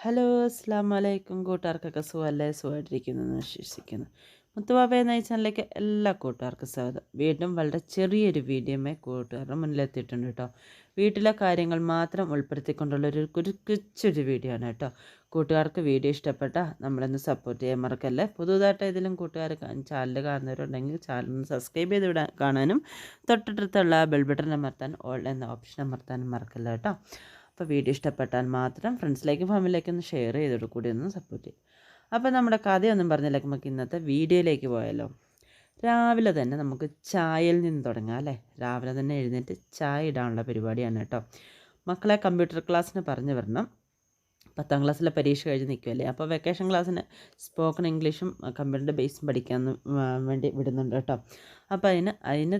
Hello അസ്സാം വലൈക്കും കൂട്ടുകാർക്കൊക്കെ സുഖമല്ലേ സുഖമായിട്ടിരിക്കുന്നു വിശ്വസിക്കുന്നു. മുത്തുബാബ എന്ന ഈ ചാനലിലേക്ക് എല്ലാ കൂട്ടുകാർക്കും സ്വാഗതം. വീണ്ടും വളരെ ചെറിയൊരു വീഡിയോമേ കൂട്ടുകാരുടെ മുന്നിലെത്തിയിട്ടുണ്ട് കേട്ടോ. വീട്ടിലെ കാര്യങ്ങൾ മാത്രം ഉൾപ്പെടുത്തിക്കൊണ്ടുള്ളൊരു കൊച്ചൊരു വീഡിയോ ആണ് കേട്ടോ. കൂട്ടുകാർക്ക് വീഡിയോ ഇഷ്ടപ്പെട്ടാൽ നമ്മളൊന്ന് സപ്പോർട്ട് ചെയ്യാൻ മറക്കല്ലേ. പുതുതായിട്ട് ഇതിലും കൂട്ടുകാർ ചാനൽ കാണുന്നവരുണ്ടെങ്കിൽ ചാനൽ ഒന്ന് സബ്സ്ക്രൈബ് ചെയ്ത് കാണാനും തൊട്ടടുത്തുള്ള ബെൽ ബട്ടൺ അമർത്താൻ ഓൾ എന്ന ഓപ്ഷൻ അമർത്താനും മറക്കല്ല കേട്ടോ. അപ്പോൾ വീഡിയോ ഇഷ്ടപ്പെട്ടാൽ മാത്രം ഫ്രണ്ട്സിലേക്കും ഫാമിലിയിലേക്കും ഒന്ന് ഷെയർ ചെയ്തോട് കൂടി ഒന്ന് സപ്പോർട്ട് ചെയ്യും. അപ്പോൾ നമ്മുടെ കഥയൊന്നും പറഞ്ഞില്ലെങ്കിൽ നമുക്ക് ഇന്നത്തെ വീഡിയോയിലേക്ക് പോയാലോ. രാവിലെ തന്നെ നമുക്ക് ചായയിൽ നിന്ന് തുടങ്ങാം അല്ലേ. രാവിലെ തന്നെ എഴുന്നേറ്റ് ചായ ഇടാനുള്ള പരിപാടിയാണ് കേട്ടോ. മക്കളെ കമ്പ്യൂട്ടർ ക്ലാസ്സിന് പറഞ്ഞു വരണം. 10ാം ക്ലാസ്സിലെ പരീക്ഷ കഴിഞ്ഞ് നിൽക്കുമല്ലേ. അപ്പോൾ വെക്കേഷൻ ക്ലാസ്സിന് സ്പോക്കൺ ഇംഗ്ലീഷും കമ്പ്യൂട്ടറിൻ്റെ ബേസും പഠിക്കാൻ വേണ്ടി വിടുന്നുണ്ട് കേട്ടോ. അപ്പോൾ അതിന്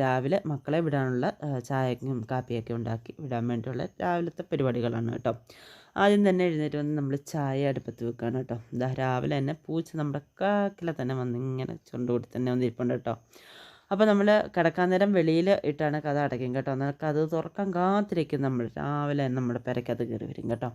രാവിലെ മക്കളെ വിടാനുള്ള ചായക്കും കാപ്പിയൊക്കെ ഉണ്ടാക്കി വിടാൻ വേണ്ടിയുള്ള രാവിലത്തെ പരിപാടികളാണ് കേട്ടോ. ആദ്യം തന്നെ എഴുന്നേറ്റ് വന്ന് നമ്മൾ ചായ അടുപ്പത്ത് വെക്കുകയാണ് കേട്ടോ. ഇതാ രാവിലെ തന്നെ പൂച്ച നമ്മുടെ കാക്കിലെ തന്നെ വന്ന് ഇങ്ങനെ ചുണ്ടുകൂടി തന്നെ വന്നിരിപ്പുണ്ട് കേട്ടോ. അപ്പോൾ നമ്മൾ കിടക്കാൻ നേരം വെളിയിൽ ഇട്ടാണ് കഥ അടയ്ക്കും കേട്ടോ. എന്നാൽ കഥ തുറക്കാൻ കാത്തിരിക്കും നമ്മൾ. രാവിലെ നമ്മുടെ പെരക്കകത്ത് കയറി വരും കേട്ടോ.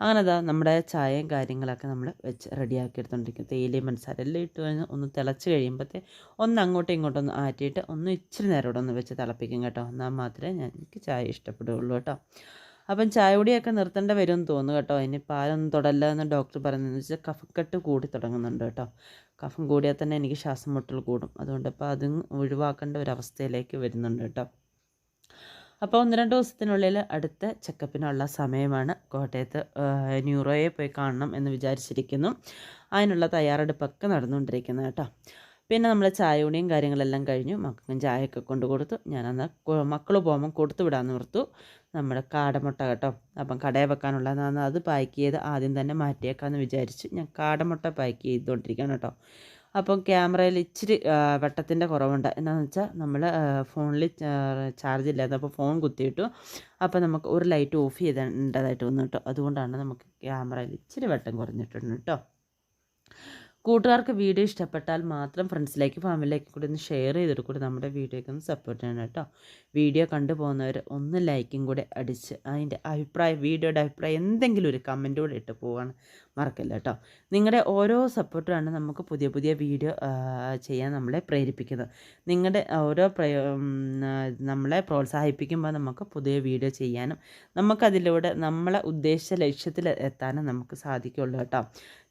അങ്ങനെ അതാ നമ്മുടെ ചായയും കാര്യങ്ങളൊക്കെ നമ്മൾ വെച്ച് റെഡിയാക്കി എടുത്തുകൊണ്ടിരിക്കും. തേയിലയും പഞ്ചസാര എല്ലാം ഇട്ട് കഴിഞ്ഞ് ഒന്ന് തിളച്ച് കഴിയുമ്പോഴത്തേ ഒന്ന് അങ്ങോട്ടും ഇങ്ങോട്ടും ഒന്ന് ആറ്റിയിട്ട് ഒന്ന് ഇച്ചിരി നേരം ഇവിടെ ഒന്ന് വെച്ച് തിളപ്പിക്കും കേട്ടോ. എന്നാൽ മാത്രമേ എനിക്ക് ചായ ഇഷ്ടപ്പെടുകയുള്ളൂ കേട്ടോ. അപ്പം ചായ കുടിയൊക്കെ നിർത്തേണ്ട വരുമെന്ന് തോന്നുന്നു കേട്ടോ. ഇനി പാലൊന്നും തൊടല്ല എന്ന് ഡോക്ടർ പറയുന്നതെന്ന് വെച്ചാൽ കഫക്കെട്ട് കൂടി തുടങ്ങുന്നുണ്ട് കേട്ടോ. കഫം കൂടിയാൽ തന്നെ എനിക്ക് ശ്വാസം മുട്ടൽ കൂടും. അതുകൊണ്ട് ഇപ്പോൾ അതും ഒഴിവാക്കേണ്ട ഒരു അവസ്ഥയിലേക്ക് വരുന്നുണ്ട് കേട്ടോ. അപ്പോൾ 1-2 ദിവസത്തിനുള്ളിൽ അടുത്ത ചെക്കപ്പിനുള്ള സമയമാണ്. കോട്ടയത്ത് ന്യൂറോയെ പോയി കാണണം എന്ന് വിചാരിച്ചിരിക്കുന്നു. അതിനുള്ള തയ്യാറെടുപ്പൊക്കെ നടന്നുകൊണ്ടിരിക്കുന്നത് കേട്ടോ. പിന്നെ നമ്മൾ ചായയൂണിയും കാര്യങ്ങളെല്ലാം കഴിഞ്ഞു. മക്കൾക്കും ചായയൊക്കെ കൊണ്ട് കൊടുത്തു. ഞാനന്ന് മക്കൾ പോകുമ്പം കൊടുത്തു വിടാമെന്ന് ഓർത്തു. നമ്മുടെ കാടമുട്ട കേട്ടോ. അപ്പം കടയിൽ വെക്കാനുള്ളതാണ്. അത് പാക്ക് ചെയ്ത് ആദ്യം തന്നെ മാറ്റിയേക്കാമെന്ന് വിചാരിച്ചു ഞാൻ കാടമുട്ട പാക്ക് ചെയ്തുകൊണ്ടിരിക്കുകയാണ് കേട്ടോ. അപ്പം ക്യാമറയിൽ ഇച്ചിരി വെട്ടത്തിൻ്റെ കുറവുണ്ട്. എന്താണെന്ന് വെച്ചാൽ നമ്മൾ ഫോണിൽ ചാർജ് ഇല്ലാതെ അപ്പോൾ ഫോൺ കുത്തിയിട്ടു. അപ്പോൾ നമുക്ക് ഒരു ലൈറ്റ് ഓഫ് ചെയ്തേണ്ടതായിട്ട് വന്നു കേട്ടോ. അതുകൊണ്ടാണ് നമുക്ക് ക്യാമറയിൽ ഇച്ചിരി വെട്ടം കുറഞ്ഞിട്ടുണ്ട് കേട്ടോ. കൂട്ടുകാർക്ക് വീഡിയോ ഇഷ്ടപ്പെട്ടാൽ മാത്രം ഫ്രണ്ട്സിലേക്ക് ഫാമിലിയിലേക്ക് കൂടി ഒന്ന് ഷെയർ ചെയ്തിട്ട് കൂടി നമ്മുടെ വീഡിയോയ്ക്ക് ഒന്ന് സപ്പോർട്ട് ചെയ്യണം കേട്ടോ. വീഡിയോ കണ്ടു പോകുന്നവർ ഒന്ന് ലൈക്കും കൂടെ അടിച്ച് അതിൻ്റെ വീഡിയോയുടെ അഭിപ്രായം എന്തെങ്കിലും ഒരു കമൻറ്റ് കൂടെ ഇട്ട് പോകാൻ മറക്കല്ല കേട്ടോ. നിങ്ങളുടെ ഓരോ സപ്പോർട്ടുമാണ് നമുക്ക് പുതിയ പുതിയ വീഡിയോ ചെയ്യാൻ നമ്മളെ പ്രേരിപ്പിക്കുന്നത്. നിങ്ങളുടെ ഓരോ നമ്മളെ പ്രോത്സാഹിപ്പിക്കുമ്പോൾ നമുക്ക് പുതിയ വീഡിയോ ചെയ്യാനും നമുക്കതിലൂടെ നമ്മളെ ഉദ്ദേശിച്ച ലക്ഷ്യത്തിൽ എത്താനും നമുക്ക് സാധിക്കുള്ളൂ കേട്ടോ.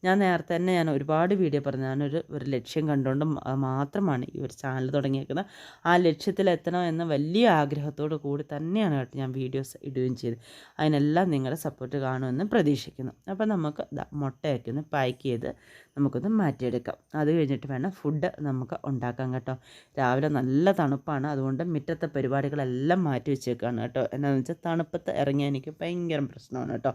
ഞാൻ നേരത്തെ തന്നെ ഒരുപാട് വീഡിയോ പറഞ്ഞു. ഞാനൊരു ലക്ഷ്യം കണ്ടുകൊണ്ട് മാത്രമാണ് ഈ ഒരു ചാനൽ തുടങ്ങിയേക്കുന്നത്. ആ ലക്ഷ്യത്തിലെത്തണം എന്ന വലിയ ആഗ്രഹത്തോടു കൂടി തന്നെയാണ് കേട്ടോ ഞാൻ വീഡിയോസ് ഇടുകയും ചെയ്ത്. അതിനെല്ലാം നിങ്ങളുടെ സപ്പോർട്ട് കാണുമെന്ന് പ്രതീക്ഷിക്കുന്നു. അപ്പോൾ നമുക്ക് മുട്ടയൊക്കെ ഒന്ന് പാക്ക് ചെയ്ത് നമുക്കൊന്ന് മാറ്റിയെടുക്കാം. അത് കഴിഞ്ഞിട്ട് വേണം ഫുഡ് നമുക്ക് ഉണ്ടാക്കാൻ കേട്ടോ. രാവിലെ നല്ല തണുപ്പാണ്. അതുകൊണ്ട് മുറ്റത്തെ പരിപാടികളെല്ലാം മാറ്റി വെച്ചേക്കാണ് കേട്ടോ. എന്താണെന്ന് വെച്ചാൽ തണുപ്പത്ത് ഇറങ്ങിയാൽ എനിക്ക് ഭയങ്കര പ്രശ്നമാണ് കേട്ടോ.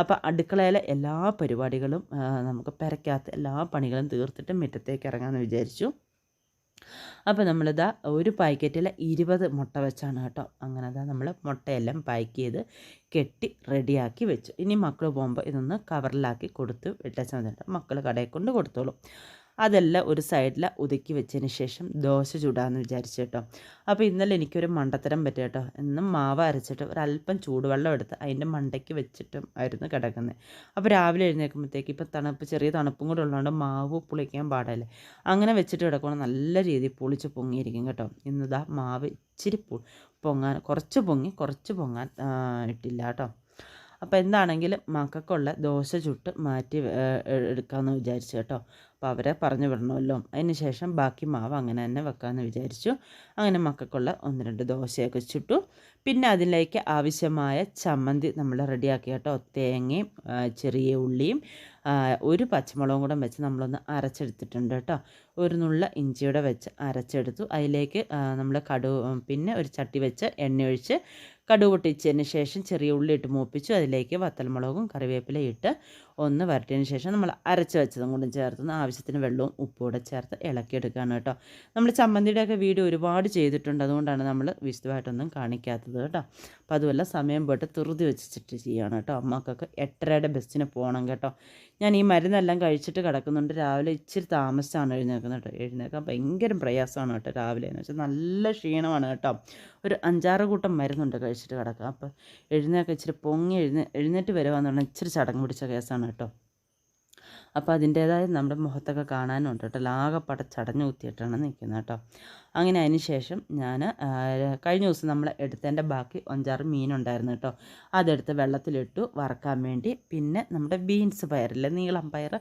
അപ്പോൾ അടുക്കളയിലെ എല്ലാ പരിപാടികളും നമുക്ക് പെരയ്ക്കകത്ത് എല്ലാ പണികളും തീർത്തിട്ട് മുറ്റത്തേക്ക് ഇറങ്ങാമെന്ന് വിചാരിച്ചു. അപ്പോൾ നമ്മളിതാ ഒരു പാക്കറ്റിൽ 20 മുട്ട വെച്ചാണ് കേട്ടോ. അങ്ങനെ നമ്മൾ മുട്ടയെല്ലാം പാക്ക് ചെയ്ത് കെട്ടി റെഡിയാക്കി വെച്ചു. ഇനി മക്കൾ പോകുമ്പോൾ ഇതൊന്ന് കവറിലാക്കി കൊടുത്ത് വിട്ടേച്ചാൽ മതി. മക്കൾ കടയിൽ കൊണ്ട് കൊടുത്തോളും. അതെല്ലാം ഒരു സൈഡിൽ ഒതുക്കി വെച്ചതിന് ശേഷം ദോശ ചൂടാമെന്ന് വിചാരിച്ചു കേട്ടോ. അപ്പോൾ ഇന്നലെ എനിക്കൊരു മണ്ടത്തരം പറ്റുക കേട്ടോ. എന്നും മാവ് അരച്ചിട്ട് ഒരല്പം ചൂടുവെള്ളം എടുത്ത് അതിൻ്റെ മണ്ടയ്ക്ക് വെച്ചിട്ടും ആയിരുന്നു കിടക്കുന്നത്. അപ്പോൾ രാവിലെ എഴുന്നേൽക്കുമ്പോഴത്തേക്ക് ഇപ്പോൾ ചെറിയ തണുപ്പും കൂടെ ഉള്ളതുകൊണ്ട് മാവ് പുളിക്കാൻ പാടല്ലേ. അങ്ങനെ വെച്ചിട്ട് കിടക്കുമ്പോൾ നല്ല രീതിയിൽ പുളിച്ച് പൊങ്ങിയിരിക്കും കേട്ടോ. ഇന്നിതാ മാവ് ഇച്ചിരി കുറച്ച് പൊങ്ങാൻ ഇട്ടില്ല കേട്ടോ. അപ്പോൾ എന്താണെങ്കിലും മക്കൾക്കുള്ള ദോശ ചുട്ട് മാറ്റി എടുക്കാമെന്ന് വിചാരിച്ചു കേട്ടോ. അപ്പോൾ അവരെ പറഞ്ഞു വിടണമല്ലോ. അതിന് ശേഷം ബാക്കി മാവ് അങ്ങനെ തന്നെ വെക്കാമെന്ന് വിചാരിച്ചു. അങ്ങനെ മക്കൾക്കുള്ള 1-2 ദോശയൊക്കെ ചുട്ടു. പിന്നെ അതിലേക്ക് ആവശ്യമായ ചമ്മന്തി നമ്മൾ റെഡിയാക്കി കേട്ടോ. തേങ്ങയും ചെറിയ ഉള്ളിയും ഒരു പച്ചമുളകും കൂടെ വെച്ച് നമ്മളൊന്ന് അരച്ചെടുത്തിട്ടുണ്ട് കേട്ടോ. ഒരു നുള്ള ഇഞ്ചിയുടെ വെച്ച് അരച്ചെടുത്തു. അതിലേക്ക് നമ്മൾ പിന്നെ ഒരു ചട്ടി വെച്ച് എണ്ണ ഒഴിച്ച് കടുക് പൊട്ടിച്ചതിന് ശേഷം ചെറിയ ഉള്ളി ഇട്ട് മൂപ്പിച്ചു. അതിലേക്ക് വത്തൽമുളകും കറിവേപ്പിലയും ഇട്ട് ഒന്ന് വരട്ടിയതിന് ശേഷം നമ്മൾ അരച്ച് വെച്ചതും കൂടി ചേർത്ത് ആവശ്യത്തിന് വെള്ളവും ഉപ്പും കൂടെ ചേർത്ത് ഇളക്കിയെടുക്കുകയാണ് കേട്ടോ. നമ്മൾ ചമ്മന്തിയുടെയൊക്കെ വീഡിയോ ഒരുപാട് ചെയ്തിട്ടുണ്ട്, അതുകൊണ്ടാണ് നമ്മൾ വിശദമായിട്ടൊന്നും കാണിക്കാത്തത് കേട്ടോ. അപ്പോൾ അതുമല്ല സമയം പോയിട്ട് ധൃതി വെച്ചിട്ട് ചെയ്യുകയാണ് കേട്ടോ. അമ്മക്കൊക്കെ 8:30 ബസ്സിന് പോകണം കേട്ടോ. ഞാൻ ഈ മരുന്നെല്ലാം കഴിച്ചിട്ട് കിടക്കുന്നുണ്ട്. രാവിലെ ഇച്ചിരി താമസിച്ചാണ് എഴുന്നേൽക്കുന്നത് കേട്ടോ. എഴുന്നേൽക്കാൻ ഭയങ്കര പ്രയാസമാണ് കേട്ടോ രാവിലെ എന്ന് വെച്ചാൽ നല്ല ക്ഷീണമാണ് കേട്ടോ. ഒരു 5-6 കൂട്ടം മരുന്നുണ്ട് കഴിച്ചിട്ട് കിടക്കുക. അപ്പോൾ എഴുന്നേൽക്കാൻ ഇച്ചിരി പൊങ്ങി എഴുന്നേറ്റ് വരുവാന്ന് പറഞ്ഞാൽ ഇച്ചിരി ചടങ്ങ് പിടിച്ച കേസാണ് കേട്ടോ. അപ്പോൾ അതിൻ്റേതായ നമ്മുടെ മുഖത്തൊക്കെ കാണാനുണ്ട് കേട്ടോ. ആകെ ചടഞ്ഞ് കുത്തിയിട്ടാണ് നിൽക്കുന്നത് കേട്ടോ. അങ്ങനെ അതിന് ശേഷം ഞാൻ കഴിഞ്ഞ ദിവസം നമ്മൾ എടുത്തതിൻ്റെ ബാക്കി 5-6 മീനുണ്ടായിരുന്നു കേട്ടോ. അതെടുത്ത് വെള്ളത്തിലിട്ടു വറക്കാൻ വേണ്ടി. പിന്നെ നമ്മുടെ ബീൻസ് പയറില്ലേ, നീളം പയർ,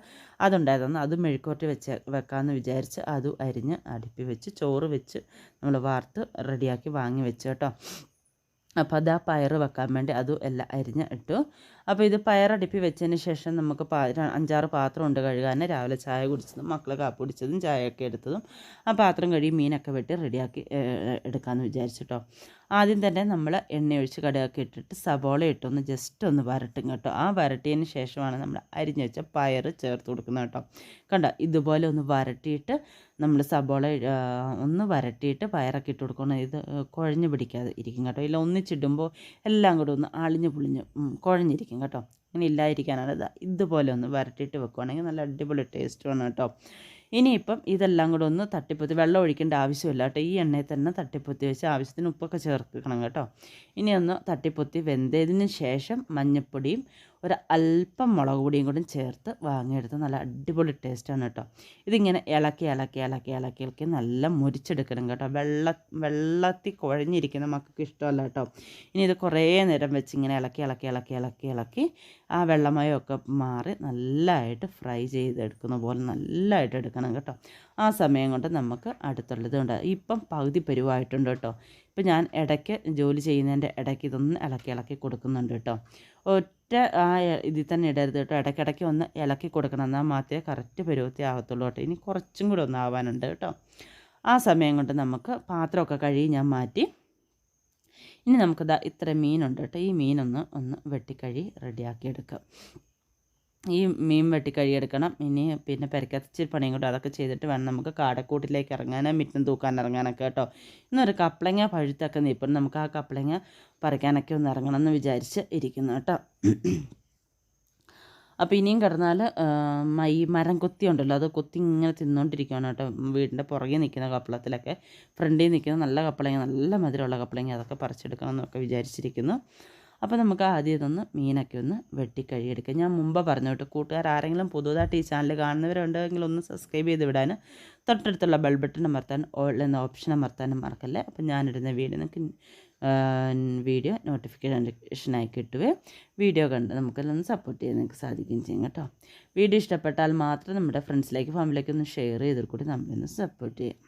അതുണ്ടായിരുന്നു. അത് മെഴുക്കുവരട്ടി വെക്കാമെന്ന് വിചാരിച്ച് അതും അരിഞ്ഞ് അടുപ്പി വെച്ച് ചോറ് വെച്ച് നമ്മൾ വാർത്ത് റെഡിയാക്കി വാങ്ങി വെച്ച് കേട്ടോ. അപ്പോൾ അത് ആ പയർ വെക്കാൻ വേണ്ടി അതും എല്ലാം അരിഞ്ഞ് ഇട്ടു. അപ്പോൾ ഇത് പയറടുപ്പി വെച്ചതിന് ശേഷം നമുക്ക് 5-6 പാത്രമുണ്ട് കഴുകാൻ. രാവിലെ ചായ കുടിച്ചതും മക്കൾ കാപ്പി കുടിച്ചതും ചായയൊക്കെ എടുത്തതും ആ പാത്രം കഴുകി മീനൊക്കെ വെട്ടി റെഡിയാക്കി എടുക്കാമെന്ന് വിചാരിച്ചിട്ടോ. ആദ്യം തന്നെ നമ്മൾ എണ്ണയൊഴിച്ച് കടുകൊക്കെ ഇട്ടിട്ട് സബോള ഇട്ടൊന്ന് ജസ്റ്റ് ഒന്ന് വരട്ടും കേട്ടോ. ആ വരട്ടിയതിന് ശേഷമാണ് നമ്മൾ അരിഞ്ഞ് വെച്ച പയർ ചേർത്ത് കൊടുക്കുന്നത് കേട്ടോ. കണ്ടോ, ഇതുപോലെ ഒന്ന് വരട്ടിയിട്ട് നമ്മൾ സബോള ഒന്ന് വരട്ടിയിട്ട് പയറൊക്കെ ഇട്ട് കൊടുക്കണം. ഇത് കുഴഞ്ഞ് പിടിക്കാതെ ഇരിക്കും കേട്ടോ. ഇല്ല ഒന്നിച്ചിടുമ്പോൾ എല്ലാം കൂടെ ഒന്ന് അളിഞ്ഞ് പുളിഞ്ഞ് കുഴഞ്ഞിരിക്കും കേട്ടോ. ഇങ്ങനെ ഇല്ലാതിരിക്കാനാണ് ഇതുപോലെ ഒന്ന് വരട്ടിയിട്ട് വെക്കുവാണെങ്കിൽ നല്ല അടിപൊളി ടേസ്റ്റുമാണ് കേട്ടോ. ഇനിയിപ്പം ഇതെല്ലാം കൂടെ ഒന്ന് തട്ടിപ്പൊത്തി, വെള്ളം ഒഴിക്കേണ്ട ആവശ്യമില്ല കേട്ടോ. ഈ എണ്ണയിൽ തന്നെ തട്ടിപ്പൊത്തി വെച്ച് ആവശ്യത്തിന് ഉപ്പൊക്കെ ചേർക്കണം കേട്ടോ. ഇനി ഒന്ന് തട്ടിപ്പൊത്തി വെന്തതിന് ശേഷം മഞ്ഞൾപ്പൊടിയും അല്പം മുളക് പൊടിയും കൂടി ചേർത്ത് വാങ്ങിയെടുത്ത് നല്ല അടിപൊളി ടേസ്റ്റാണ് കേട്ടോ. ഇതിങ്ങനെ ഇളക്കി നല്ല മുരിച്ചെടുക്കണം കേട്ടോ. വെള്ളത്തിൽ കുഴഞ്ഞിരിക്കുന്ന മക്കൾക്ക് ഇഷ്ടമല്ല കേട്ടോ. ഇനി ഇത് കുറേ നേരം വെച്ച് ഇങ്ങനെ ഇളക്കി ആ വെള്ളമയമൊക്കെ മാറി നല്ലതായിട്ട് ഫ്രൈ ചെയ്തെടുക്കുന്ന പോലെ നല്ലതായിട്ട് എടുക്കണം കേട്ടോ. ആ സമയം കൊണ്ട് നമുക്ക് അടുത്തുള്ളത് ഉണ്ട്. ഇപ്പം പകുതി പരുവായിട്ടുണ്ട് കേട്ടോ. ഇപ്പം ഞാൻ ഇടയ്ക്ക് ജോലി ചെയ്യുന്നതിൻ്റെ ഇടയ്ക്ക് ഇതൊന്ന് ഇളക്കി കൊടുക്കുന്നുണ്ട് കേട്ടോ. ഒറ്റ ആ ഇതിൽ തന്നെ ഇടരുത് കേട്ടോ. ഇടയ്ക്കിടയ്ക്ക് ഒന്ന് ഇളക്കി കൊടുക്കണം, എന്നാൽ മാത്രമേ കറക്റ്റ് പരുവത്തി ആകത്തുള്ളൂ കേട്ടോ. ഇനി കുറച്ചും കൂടെ ഒന്ന് ആവാനുണ്ട് കേട്ടോ. ആ സമയം കൊണ്ട് നമുക്ക് പാത്രമൊക്കെ കഴുകി ഞാൻ മാറ്റി. ഇനി നമുക്കിതാ ഇത്ര മീനുണ്ട് കേട്ടോ. ഈ മീനൊന്ന് വെട്ടിക്കഴുകി റെഡിയാക്കി എടുക്കാം. ഈ മീൻ വെട്ടിക്കഴുകിയെടുക്കണം. ഇനി പിന്നെ പെരക്കത്തിച്ചിരി പണിയും കൂടെ അതൊക്കെ ചെയ്തിട്ട് വേണം നമുക്ക് കാടക്കൂട്ടിലേക്ക് ഇറങ്ങാനോ മിറ്റം തൂക്കാൻ ഇറങ്ങാനൊക്കെ കേട്ടോ. ഇന്നൊരു കപ്പളങ്ങ പഴുത്തൊക്കെ നിൽപ്പം നമുക്ക് ആ കപ്പളങ്ങ പറിക്കാനൊക്കെ ഒന്ന് ഇറങ്ങണം എന്ന് വിചാരിച്ച് ഇരിക്കുന്നു കേട്ടോ. അപ്പോൾ ഇനിയും കിടന്നാൽ ഈ മരം കൊത്തി ഉണ്ടല്ലോ, അത് കൊത്തി ഇങ്ങനെ തിന്നുകൊണ്ടിരിക്കുകയാണ് കേട്ടോ. വീടിൻ്റെ പുറകെ നിൽക്കുന്ന കപ്പളത്തിലൊക്കെ ഫ്രണ്ടിൽ നിൽക്കുന്ന നല്ല കപ്പളങ്ങ, നല്ല മധുരമുള്ള കപ്പളങ്ങ, അതൊക്കെ പറിച്ചെടുക്കണം എന്നൊക്കെ വിചാരിച്ചിരിക്കുന്നു. അപ്പോൾ നമുക്ക് ആദ്യം ഇതൊന്ന് മീനൊക്കെ ഒന്ന് വെട്ടിക്കഴുകിയെടുക്കാം. ഞാൻ മുമ്പ് പറഞ്ഞു കേട്ടോ, കൂട്ടുകാർ ആരെങ്കിലും പുതുതായിട്ട് ഈ ചാനൽ കാണുന്നവരുണ്ടെങ്കിൽ ഒന്ന് സബ്സ്ക്രൈബ് ചെയ്ത് വിടാൻ, തൊട്ടടുത്തുള്ള ബെൽ ബട്ടൺ അമർത്താൻ, ഓൾ എന്ന ഓപ്ഷൻ അമർത്താനും മറക്കല്ലേ. അപ്പോൾ ഞാനിടുന്ന വീഡിയോ നോട്ടിഫിക്കേഷനായി കിട്ടുകയും വീഡിയോ കണ്ട് നമുക്കെല്ലാം സപ്പോർട്ട് ചെയ്യാൻ നിങ്ങൾക്ക് സാധിക്കുകയും ചെയ്യും കേട്ടോ. വീഡിയോ ഇഷ്ടപ്പെട്ടാൽ മാത്രം നമ്മുടെ ഫ്രണ്ട്സിലേക്ക് ഫാമിലിയിലേക്ക് ഒന്ന് ഷെയർ ചെയ്തിട്ട് കൂടി നമ്മളൊന്ന് സപ്പോർട്ട് ചെയ്യാം.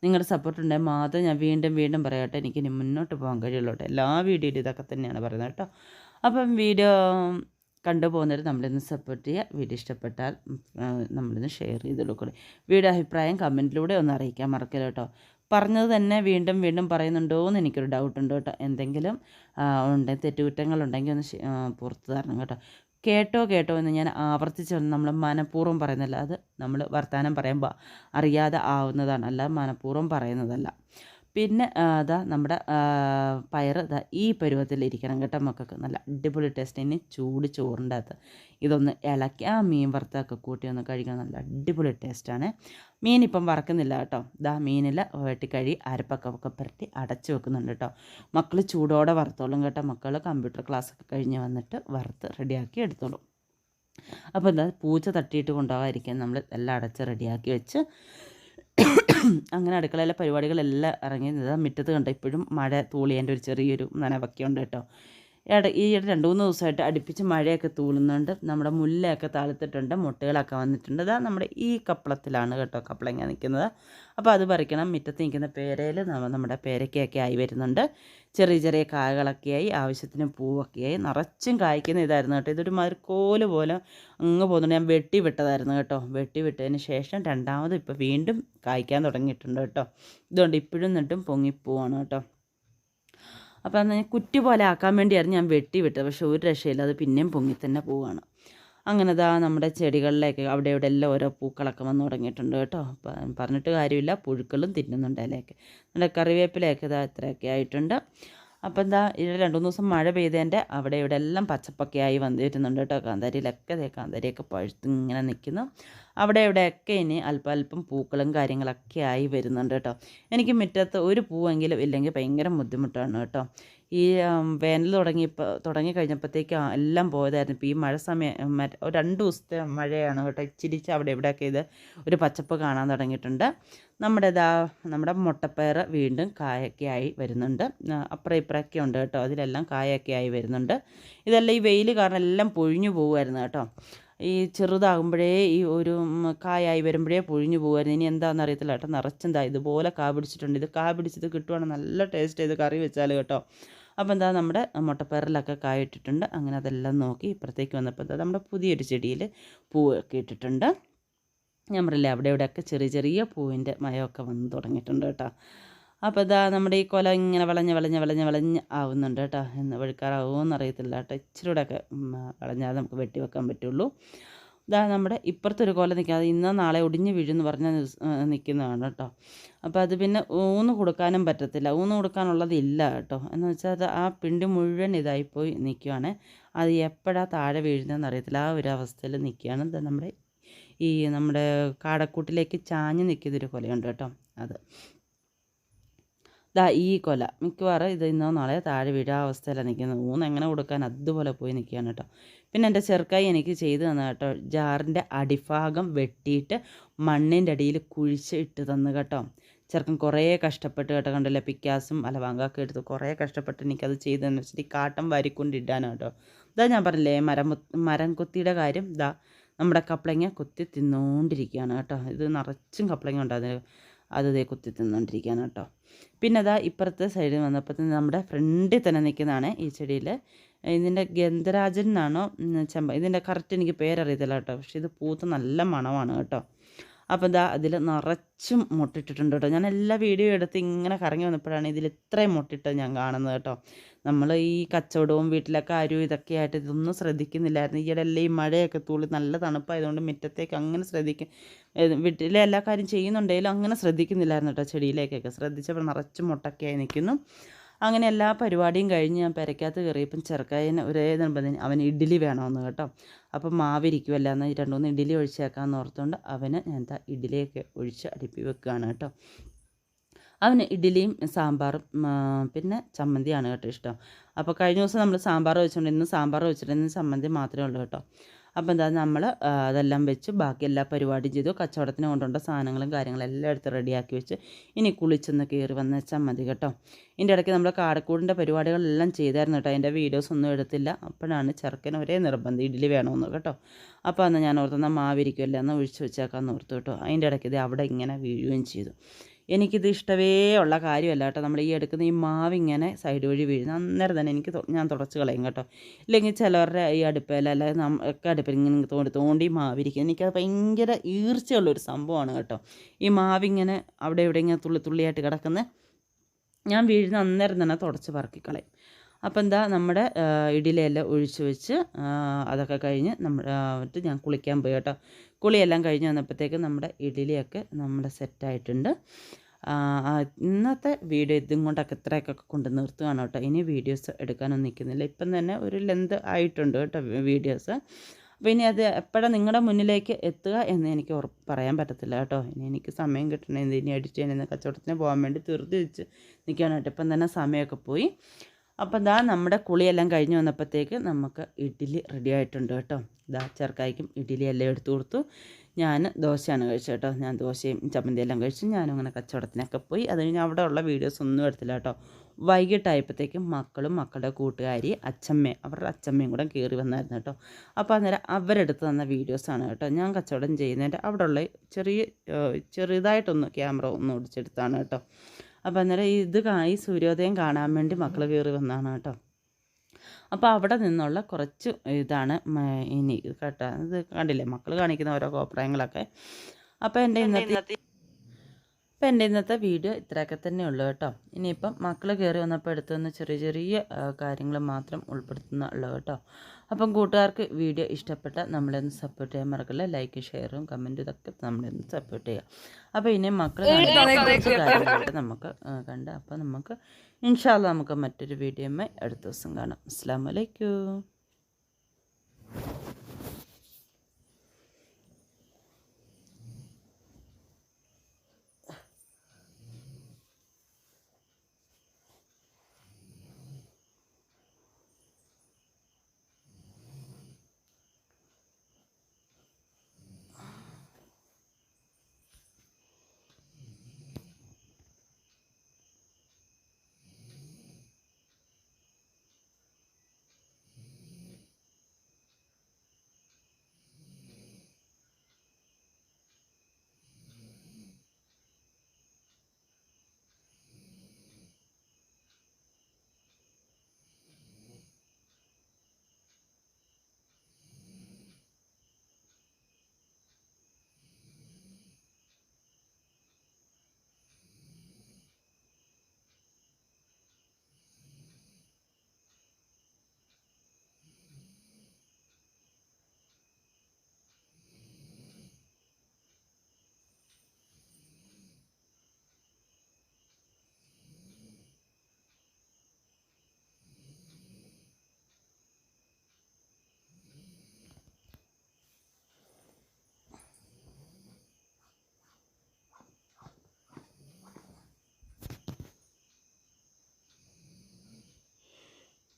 നിങ്ങളുടെ സപ്പോർട്ട് ഉണ്ടെങ്കിൽ മാത്രം ഞാൻ വീണ്ടും പറയട്ടെ, എനിക്കിനി മുന്നോട്ട് പോകാൻ കഴിയുള്ളൂ കേട്ടോ. എല്ലാ വീഡിയോയിലും ഇതൊക്കെ തന്നെയാണ് പറയുന്നത് കേട്ടോ. അപ്പം വീഡിയോ കണ്ടുപോകുന്നവർ നമ്മളിന്ന് സപ്പോർട്ട് ചെയ്യുക. വീഡിയോ ഇഷ്ടപ്പെട്ടാൽ നമ്മളിന്ന് ഷെയർ ചെയ്ത് കൊടുക്കണം. വീഡിയോ അഭിപ്രായം കമൻറ്റിലൂടെ ഒന്ന് അറിയിക്കാൻ മറക്കല്ലോ കേട്ടോ. പറഞ്ഞത് തന്നെ വീണ്ടും പറയുന്നുണ്ടോ എന്ന് എനിക്കൊരു ഡൗട്ടുണ്ട് കേട്ടോ. എന്തെങ്കിലും ഉണ്ടെങ്കിൽ തെറ്റുകുറ്റങ്ങളുണ്ടെങ്കിൽ ഒന്ന് പുറത്ത് തരണം കേട്ടോ. കേട്ടോ എന്ന് ഞാൻ ആവർത്തിച്ചൊന്നും നമ്മൾ മനഃപൂർവ്വം പറയുന്നില്ല. അത് നമ്മൾ വർത്തമാനം പറയുമ്പോൾ അറിയാതെ ആവുന്നതാണ്, അല്ല മനഃപൂർവ്വം പറയുന്നതല്ല. പിന്നെ നമ്മുടെ പയർ ഈ പരുവത്തിലിരിക്കണം കേട്ടോ മക്കൾക്ക്. നല്ല അടിപൊളി ടേസ്റ്റ്. ഇനി ചൂട് ചോറിൻ്റെ അകത്ത് ഇതൊന്ന് ഇളക്കി ആ മീൻ വറുത്തൊക്കെ കൂട്ടി ഒന്ന് കഴിക്കണം. നല്ല അടിപൊളി ടേസ്റ്റാണ്. മീനിപ്പം വറക്കുന്നില്ല കേട്ടോ. മീനിൽ വെട്ടിക്കഴുകി അരപ്പൊക്കെ പുരട്ടി അടച്ച് വെക്കുന്നുണ്ട് കേട്ടോ. മക്കൾ ചൂടോടെ വറുത്തോളും കേട്ടോ. മക്കൾ കമ്പ്യൂട്ടർ ക്ലാസ്സൊക്കെ കഴിഞ്ഞ് വന്നിട്ട് വറുത്ത് റെഡിയാക്കി എടുത്തോളും. അപ്പോൾ പൂച്ച തട്ടിയിട്ട് കൊണ്ടുപോകാതിരിക്കാൻ നമ്മൾ എല്ലാം അടച്ച് റെഡിയാക്കി വെച്ച് അങ്ങനെ അടുക്കളയിലെ പരിപാടികളെല്ലാം ഇറങ്ങി മുറ്റത്ത് കണ്ടോ. ഇപ്പോഴും മഴ തൂളിയതിൻ്റെ ഒരു ചെറിയൊരു നനവൊക്കെ ഉണ്ട് കേട്ടോ. ഈ 2-3 ദിവസമായിട്ട് അടുപ്പിച്ച് മഴയൊക്കെ തൂളുന്നുണ്ട്. നമ്മുടെ മുല്ലയൊക്കെ താഴ്ത്തിട്ടുണ്ട്, മുട്ടകളൊക്കെ വന്നിട്ടുണ്ട്. നമ്മുടെ ഈ കപ്പളത്തിലാണ് കേട്ടോ കപ്പളങ്ങ നിൽക്കുന്നത്. അപ്പോൾ അത് പറിക്കണം. മുറ്റത്ത് നിൽക്കുന്ന പേരയിൽ നമ്മുടെ പേരക്കയൊക്കെ ആയി വരുന്നുണ്ട്. ചെറിയ കായകളൊക്കെയായി, ആവശ്യത്തിന് പൂവൊക്കെയായി, നിറച്ചും കായ്ക്കുന്ന ഇതായിരുന്നു കേട്ടോ. ഇതൊരു മരക്കോല് പോലെ അങ്ങ് പോകുന്നുണ്ട്. ഞാൻ വെട്ടി വിട്ടതായിരുന്നു കേട്ടോ. വെട്ടി വിട്ടതിന് ശേഷം രണ്ടാമത് ഇപ്പോൾ വീണ്ടും കായ്ക്കാൻ തുടങ്ങിയിട്ടുണ്ട് കേട്ടോ. ഇതുകൊണ്ട് ഇപ്പോഴും നിട്ടും പൊങ്ങിപ്പോവാണ് കേട്ടോ. അപ്പോൾ അന്ന് കുറ്റി പോലെ ആക്കാൻ വേണ്ടിയായിരുന്നു ഞാൻ വെട്ടി വിട്ടത്. പക്ഷേ ഒരു രക്ഷയില്ല, അത് പിന്നെയും പൊങ്ങി തന്നെ പോവുകയാണ്. അങ്ങനെ ദാ നമ്മുടെ ചെടികളിലേക്ക് അവിടെ ഇവിടെ എല്ലാം ഓരോ പൂക്കളൊക്കെ വന്ന് തുടങ്ങിയിട്ടുണ്ട് കേട്ടോ. പറഞ്ഞിട്ട് കാര്യമില്ല, പുഴുക്കളും തിന്നുന്നുണ്ട് ഇലയൊക്കെ. നമ്മുടെ കറിവേപ്പിലയൊക്കെ ഇതാ ഇത്രയൊക്കെ ആയിട്ടുണ്ട്. അപ്പം എന്താ ഇത് 2-3 ദിവസം മഴ പെയ്തതിൻ്റെ അവിടെ ഇവിടെ എല്ലാം പച്ചപ്പൊക്കെ ആയി വന്നിരുന്നുണ്ട് കേട്ടോ. കാന്താരിയൊക്കെ പഴുത്ത് ഇങ്ങനെ നിൽക്കുന്നു. അവിടെ ഇവിടെയൊക്കെ ഇനി അല്പം പൂക്കളും കാര്യങ്ങളൊക്കെ ആയി വരുന്നുണ്ട് കേട്ടോ. എനിക്ക് മുറ്റത്ത് ഒരു പൂവെങ്കിലും ഇല്ലെങ്കിൽ ഭയങ്കര ബുദ്ധിമുട്ടാണ് കേട്ടോ. ഈ വേനൽ തുടങ്ങിക്കഴിഞ്ഞപ്പോഴത്തേക്കും എല്ലാം പോയതായിരുന്നു. ഇപ്പോൾ ഈ മഴ സമയം 2 ദിവസത്തെ മഴയാണ് കേട്ടോ. ഇച്ചിരിച്ച് അവിടെ ഇവിടെയൊക്കെ ഇത് ഒരു പച്ചപ്പ് കാണാൻ തുടങ്ങിയിട്ടുണ്ട്. നമ്മുടെ മുട്ടപ്പയർ വീണ്ടും കായൊക്കെ ആയി വരുന്നുണ്ട്. അപ്പുറം ഇപ്പുറമൊക്കെ ഉണ്ട് കേട്ടോ. അതിലെല്ലാം കായൊക്കെ ആയി വരുന്നുണ്ട്. ഇതെല്ലാം ഈ വെയിൽ കാരണം എല്ലാം പൊഴിഞ്ഞു പോകുമായിരുന്നു കേട്ടോ. ഈ ചെറുതാകുമ്പോഴേ ഈ ഒരു കായായി വരുമ്പോഴേ പൊഴിഞ്ഞു പോകുമായിരുന്നു. ഇനി എന്താണെന്ന് അറിയത്തില്ല കേട്ടോ. നിറച്ചെന്താ ഇതുപോലെ കാ പിടിച്ചിട്ടുണ്ട്. ഇത് കാ പിടിച്ചത് കിട്ടുവാണെങ്കിൽ നല്ല ടേസ്റ്റ് ചെയ്ത് കറി വെച്ചാൽ കേട്ടോ. അപ്പോൾ എന്താ നമ്മുടെ മുട്ടപ്പയറിലൊക്കെ കായിട്ടിട്ടുണ്ട്. അങ്ങനെ അതെല്ലാം നോക്കി ഇപ്പുറത്തേക്ക് വന്നപ്പോൾ എന്താ നമ്മുടെ പുതിയൊരു ചെടിയിൽ പൂവൊക്കെ ഇട്ടിട്ടുണ്ട്. ഞാൻ പറയില്ലേ അവിടെ ഇവിടെയൊക്കെ ചെറിയ പൂവിൻ്റെ മയമൊക്കെ വന്ന് തുടങ്ങിയിട്ടുണ്ട് കേട്ടോ. അപ്പോൾ ഇതാ നമ്മുടെ ഈ കൊല ഇങ്ങനെ വളഞ്ഞ് ആവുന്നുണ്ട് കേട്ടോ. എന്ന് വഴുക്കാറാവുമെന്ന് അറിയത്തില്ല കേട്ടോ. ഇച്ചിരി കൂടെയൊക്കെ വളഞ്ഞാൽ നമുക്ക് വെട്ടി വെക്കാൻ പറ്റുള്ളൂ. ഇതാ നമ്മുടെ ഇപ്പുറത്തൊരു കൊല നിൽക്കാതെ ഇന്നോ നാളെ ഒടിഞ്ഞ് വീഴുമെന്ന് പറഞ്ഞാൽ നിൽക്കുന്നതാണ് കേട്ടോ. അപ്പോൾ അത് പിന്നെ ഊന്ന് കൊടുക്കാനും പറ്റത്തില്ല. ഊന്ന് കൊടുക്കാനുള്ളതില്ല കേട്ടോ. എന്ന് വെച്ചാൽ അത് ആ പിണ്ടി മുഴുവൻ ഇതായിപ്പോയി നിൽക്കുവാണ്. അത് എപ്പോഴാണ് താഴെ വീഴുന്നതെന്ന് അറിയത്തില്ല. ആ ഒരു അവസ്ഥയിൽ നിൽക്കുകയാണ്. നമ്മുടെ കാടക്കൂട്ടിലേക്ക് ചാഞ്ഞ് നിൽക്കുന്നൊരു കൊലയുണ്ട് കേട്ടോ. അത് ഈ കൊല മിക്കവാറും ഇത് ഇന്നോ നാളെ താഴെ വീഴാ അവസ്ഥയിലാണ് നിൽക്കുന്നത്. ഊന്ന് എങ്ങനെ കൊടുക്കാൻ അതുപോലെ പോയി നിൽക്കുകയാണ് കേട്ടോ. പിന്നെ എൻ്റെ ചെറുക്കായി എനിക്ക് ചെയ്തു തന്നു കേട്ടോ. ജാറിൻ്റെ അടിഭാഗം വെട്ടിയിട്ട് മണ്ണിൻ്റെ അടിയിൽ കുഴിച്ച് ഇട്ട് തന്നു കേട്ടോ. ചെറുക്കൻ കുറേ കഷ്ടപ്പെട്ട് കേട്ടോ. കണ്ടില്ലേ, പിക്കാസും അലവാങ്കൊക്കെ എടുത്ത് കുറേ കഷ്ടപ്പെട്ട് എനിക്കത് ചെയ്തു തന്നു വെച്ചിട്ട് ഈ കാട്ടം വാരിക്കൊണ്ടിടാനോ കേട്ടോ. ഞാൻ പറഞ്ഞില്ലേ മരം കൊത്തിയുടെ കാര്യം. നമ്മുടെ കപ്ലങ്ങ കൊത്തി തിന്നുകൊണ്ടിരിക്കുകയാണ് കേട്ടോ. ഇത് നിറച്ചും കപ്ലങ്ങ ഉണ്ട്. അത് കുത്തി തിന്നുകൊണ്ടിരിക്കുകയാണ് കേട്ടോ. പിന്നെ ഇപ്പുറത്തെ സൈഡിൽ വന്നപ്പോൾ നമ്മുടെ ഫ്രണ്ടിൽ തന്നെ നിൽക്കുന്നതാണ് ഈ ചെടിയിൽ. ഇതിൻ്റെ ഗന്ധരാജൻ എന്നാണോ ഇതിൻ്റെ കറക്റ്റ് എനിക്ക് പേരറിയത്തില്ല കേട്ടോ. പക്ഷേ ഇത് പൂത്ത് നല്ല മണമാണ് കേട്ടോ. അപ്പോൾ അതിൽ നിറച്ചും മുട്ടിട്ടിട്ടുണ്ട് കേട്ടോ. ഞാൻ എല്ലാ വീഡിയോ എടുത്ത് ഇങ്ങനെ കറങ്ങി വന്നപ്പോഴാണ് ഇതിൽ ഇത്രയും മുട്ടിട്ട് ഞാൻ കാണുന്നത് കേട്ടോ. നമ്മൾ ഈ കച്ചവടവും വീട്ടിലെ കാര്യവും ഇതൊക്കെ ആയിട്ട് ഇതൊന്നും ശ്രദ്ധിക്കുന്നില്ലായിരുന്നു. ഈയിടെല്ലാം ഈ മഴയൊക്കെ നല്ല തണുപ്പായതുകൊണ്ട് മുറ്റത്തേക്ക് അങ്ങനെ വീട്ടിലെ എല്ലാ കാര്യം ചെയ്യുന്നുണ്ടെങ്കിലും അങ്ങനെ ശ്രദ്ധിക്കുന്നില്ലായിരുന്നു കേട്ടോ. ചെടിയിലേക്കൊക്കെ ശ്രദ്ധിച്ചപ്പോൾ നിറച്ചും മുട്ടൊക്കെയായി നിൽക്കുന്നു. അങ്ങനെ എല്ലാ പരിപാടിയും കഴിഞ്ഞ് ഞാൻ പെരയ്ക്കകത്ത് കയറിയപ്പം ചെറുക്കായന് ഒരേ നിർബന്ധം, അവന് ഇഡ്ഡലി വേണമെന്ന് കേട്ടോ. അപ്പം മാവിരിക്കുമല്ല, എന്നാൽ 2-3 ഇഡ്ഡലി ഒഴിച്ചേക്കാമെന്ന് ഓർത്തുകൊണ്ട് അവന് ഞാൻ ഇഡ്ഡലിയൊക്കെ ഒഴിച്ച് അടുപ്പി വെക്കുകയാണ് കേട്ടോ. അവന് ഇഡ്ഡലിയും സാമ്പാറും പിന്നെ ചമ്മന്തിയാണ് കേട്ടോ ഇഷ്ടം. അപ്പോൾ കഴിഞ്ഞ ദിവസം നമ്മൾ സാമ്പാർ വെച്ചിട്ടുണ്ട്, ഇന്ന് സാമ്പാർ വെച്ചിട്ട് ഇന്ന് ചമ്മന്തി മാത്രമേ ഉള്ളൂ കേട്ടോ. അപ്പോൾ നമ്മൾ അതെല്ലാം വെച്ച് ബാക്കി എല്ലാ പരിപാടിയും ചെയ്തു. കച്ചവടത്തിന് കൊണ്ടുകൊണ്ട സാധനങ്ങളും കാര്യങ്ങളും എല്ലാം എടുത്ത് റെഡിയാക്കി വെച്ച് ഇനി കുളിച്ചൊന്ന് കയറി വന്നാൽ മതി കേട്ടോ. ഇതിൻ്റെ ഇടയ്ക്ക് നമ്മൾ കാടക്കൂടിൻ്റെ പരിപാടികളെല്ലാം ചെയ്തായിരുന്നു കേട്ടോ. അതിൻ്റെ വീഡിയോസ് ഒന്നും എടുത്തില്ല. അപ്പോഴാണ് ചെറുക്കന് ഒരേ നിർബന്ധം ഇഡ്ഡലി വേണമെന്ന് കേട്ടോ. അപ്പോൾ അന്ന് ഞാൻ ഓർത്തുന്ന മാവിരിക്കുമല്ലോ എന്ന് ഒഴിച്ച് വെച്ചേക്കാമെന്ന് ഓർത്തു കേട്ടോ. അതിൻ്റെ ഇടയ്ക്ക് ഇത് അവിടെ ഇങ്ങനെ വീഴുകയും ചെയ്തു. എനിക്കിത് ഇഷ്ടമേ ഉള്ള കാര്യമല്ല കേട്ടോ. നമ്മൾ ഈ എടുക്കുന്ന ഈ മാവിങ്ങനെ സൈഡ് വഴി വീഴുന്ന അന്നേരം തന്നെ ഞാൻ തുടച്ച് കളയും കേട്ടോ. ഇല്ലെങ്കിൽ ചിലവരുടെ ഈ അടുപ്പയിൽ അല്ലെങ്കിൽ ഒക്കെ അടുപ്പിൽ ഇങ്ങനെ തോണ്ടി മാവിരിക്കും. എനിക്കത് ഭയങ്കര ഈർച്ചയുള്ളൊരു സംഭവമാണ് കേട്ടോ. ഈ മാവിങ്ങനെ അവിടെ ഇവിടെ ഇങ്ങനെ തുള്ളിയായിട്ട് കിടക്കുന്ന ഞാൻ വീഴുന്ന അന്നേരം തന്നെ തുടച്ച് പറക്കിക്കളയും. അപ്പോൾ നമ്മുടെ ഇഡ്ഡലിയെല്ലാം ഒഴിച്ച് വെച്ച് അതൊക്കെ കഴിഞ്ഞ് എന്നിട്ട് ഞാൻ കുളിക്കാൻ പോയി കേട്ടോ. കുളിയെല്ലാം കഴിഞ്ഞ് വന്നപ്പോഴത്തേക്ക് നമ്മുടെ ഇഡ്ഡലിയൊക്കെ സെറ്റായിട്ടുണ്ട്. ഇന്നത്തെ വീഡിയോ ഇതും കൊണ്ടൊക്കെ ഇത്രയൊക്കെ കൊണ്ട് നിർത്തുകയാണ് കേട്ടോ. ഇനി വീഡിയോസ് എടുക്കാനൊന്നും നിൽക്കുന്നില്ല. ഇപ്പം തന്നെ ഒരു ലെന്ത് ആയിട്ടുണ്ട് കേട്ടോ വീഡിയോസ്. അപ്പോൾ ഇനി അത് എപ്പോഴാണ് നിങ്ങളുടെ മുന്നിലേക്ക് എത്തുക എന്ന് എനിക്ക് പറയാൻ പറ്റത്തില്ല കേട്ടോ. ഇനി എനിക്ക് സമയം കിട്ടണേ, ഇനി എഡിറ്റ് ചെയ്യാൻ കച്ചവടത്തിന് പോകാൻ വേണ്ടി തീർത്ത് വെച്ച് നിൽക്കുകയാണ് കേട്ടോ. ഇപ്പം തന്നെ സമയമൊക്കെ പോയി. അപ്പം നമ്മുടെ കുളിയെല്ലാം കഴിഞ്ഞ് വന്നപ്പോഴത്തേക്ക് നമുക്ക് ഇഡ്ഡലി റെഡി ആയിട്ടുണ്ട് കേട്ടോ. ചെറുക്കായ്ക്കും ഇഡ്ഡലി എല്ലാം എടുത്തു കൊടുത്തു. ഞാൻ ദോശയാണ് കഴിച്ചത് കേട്ടോ. ഞാൻ ദോശയും ചമ്മന്തിയെല്ലാം കഴിച്ചു. ഞാനും അങ്ങനെ കച്ചവടത്തിനൊക്കെ പോയി. അത് കഴിഞ്ഞ് അവിടെ ഉള്ള വീഡിയോസ് ഒന്നും എടുത്തില്ല കേട്ടോ. വൈകിട്ടായപ്പോഴത്തേക്കും മക്കളും മക്കളുടെ കൂട്ടുകാരി അവരുടെ അച്ഛമ്മയും കൂടെ കയറി വന്നായിരുന്നു കേട്ടോ. അപ്പോൾ അന്നേരം അവരെടുത്ത് തന്ന വീഡിയോസാണ് കേട്ടോ. ഞാൻ കച്ചവടം ചെയ്യുന്നതിൻ്റെ അവിടെ ഉള്ള ചെറുതായിട്ടൊന്ന് ക്യാമറ ഒന്ന് ഓടിച്ചെടുത്താണ് കേട്ടോ. അപ്പോൾ അന്നേരം ഈ സൂര്യോദയം കാണാൻ വേണ്ടി മക്കൾ കയറി വന്നതാണ് കേട്ടോ. അപ്പോൾ അവിടെ നിന്നുള്ള കുറച്ച് ഇതാണ് ഇനി കേട്ടോ. ഇത് കണ്ടില്ലേ മക്കൾ കാണിക്കുന്ന ഓരോ കോപ്രായങ്ങളൊക്കെ. അപ്പോൾ എൻ്റെ അപ്പം എൻ്റെ ഇന്നത്തെ വീഡിയോ ഇത്രയൊക്കെ തന്നെ ഉള്ളൂ കേട്ടോ. ഇനിയിപ്പം മക്കൾ കയറി വന്നപ്പോൾ എടുത്തുനിന്ന് ചെറിയ ചെറിയ കാര്യങ്ങൾ മാത്രം ഉൾപ്പെടുത്തുന്നുള്ളൂ കേട്ടോ. അപ്പം കൂട്ടുകാർക്ക് വീഡിയോ ഇഷ്ടപ്പെട്ടാൽ നമ്മളൊന്ന് സപ്പോർട്ട് ചെയ്യാൻ മറക്കില്ല. ലൈക്ക്, ഷെയറും കമൻറ്റും ഇതൊക്കെ നമ്മളൊന്ന് സപ്പോർട്ട് ചെയ്യുക. അപ്പോൾ ഇനി മക്കൾ കാര്യങ്ങളായിട്ട് നമുക്ക് കണ്ട് അപ്പോൾ നമുക്ക് ഇൻഷാ അല്ലാഹ് നമുക്ക് മറ്റൊരു വീഡിയോയുമായി അടുത്ത ദിവസം കാണാം. അസ്സലാമു അലൈക്കും.